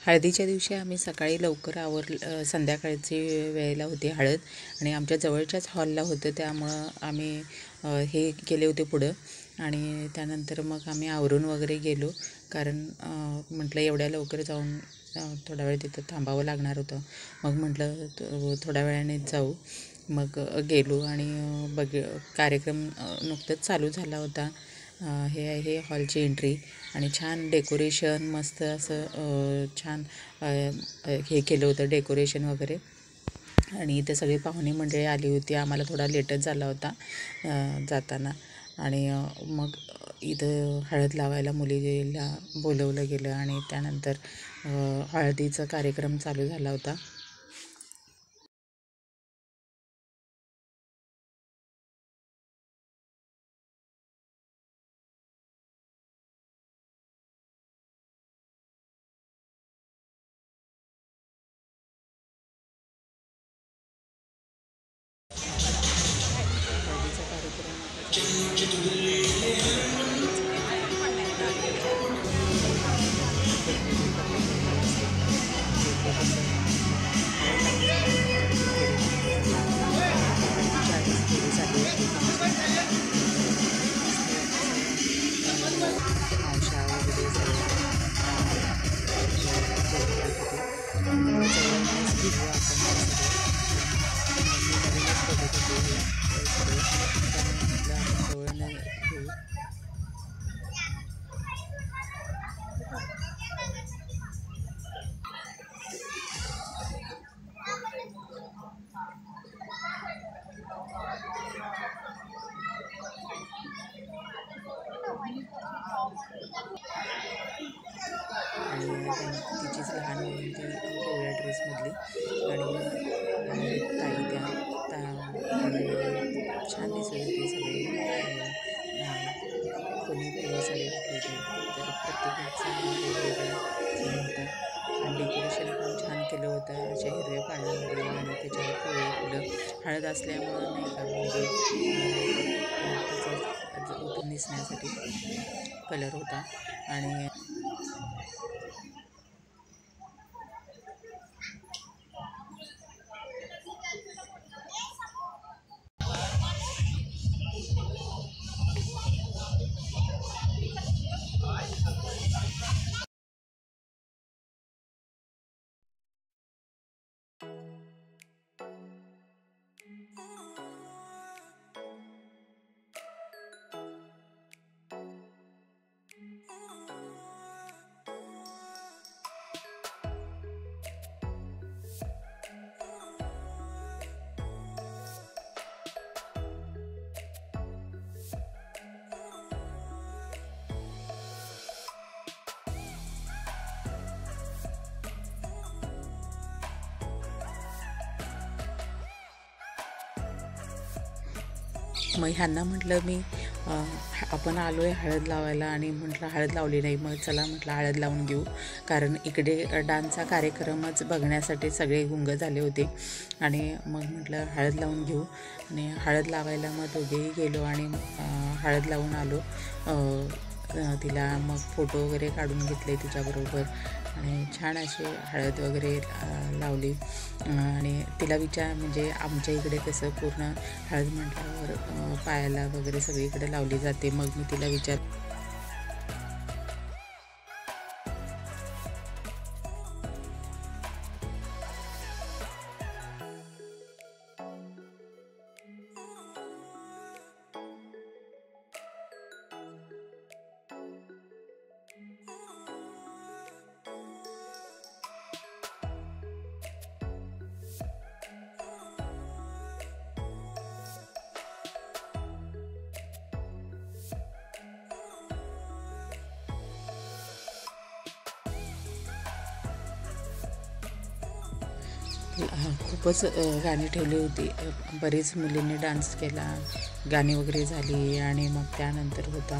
हळदीच्या दिवशी आम्ही सकाळी लवकर संध्याकाळची वेळेला होती हळद आणि आमच्या जवळच्याच हॉलला होतं, त्यामुळं आम्ही हे केले होते पुढं. आणि त्यानंतर मग आम्ही आवरून वगैरे गेलो, कारण म्हटलं एवढ्या लवकर जाऊन थोडा वेळ तिथं थांबावं लागणार होतं. मग म्हटलं थोड्या वेळानेच जाऊ. मग गेलो आणि कार्यक्रम नुकतंच चालू झाला होता. हे आहे हॉलची एंट्री आणि छान डेकोरेशन, मस्त असं छान हे केलं होतं डेकोरेशन वगैरे. आणि इथे सगळी पाहुणे मंडळी आली होती. आम्हाला थोडा लेटच झाला होता जाताना. आणि मग इथं हळद लावायला मुलीला बोलवलं गेलं आणि त्यानंतर हळदीचा कार्यक्रम चालू झाला होता. हळदीचा आणि तिचीच लहान बहीण ती पिवळ्या ड्रेसमधली आणि ताई छान दिसत होती. सगळे कोणी पिवळी साडी घातली होती, तर प्रत्येकाचा वेगवेगळा थीम होता. आणि डेकोरेशन पण छान केलं होतं, अशा हिरव्या पानांमध्ये आणि त्याच्यावर पिवळे फुलं. हळद असल्यामुळं नाही का, म्हणजे त्याचा उठून दिसण्यासाठी कलर होता. आणि मग ह्यांना म्हटलं मी आपण आलो आहे हळद लावायला, आणि म्हटलं हळद लावली नाही, मग चला म्हटलं हळद लावून घेऊ. कारण इकडे डान्सचा कार्यक्रमच बघण्यासाठी सगळे गुंग झाले होते. आणि मग म्हटलं हळद लावून घेऊ. आणि हळद लावायला मग दोघेही गेलो आणि हळद लावून आलो तिला. मग फोटो वगैरे काढून घेतले तिच्याबरोबर आणि छान अशी हळद वगैरे लावली. आणि तिला म्हणजे आमच्या इकडे कसं पूर्ण हळद म्हटल्यावर पायाला वगैरे सगळीकडे लावली जाते. मग मी तिला खूपच गाणी ठेवली होती. बरीच मुलींनी डान्स केला, गाणी वगैरे झाली. आणि मग त्यानंतर होता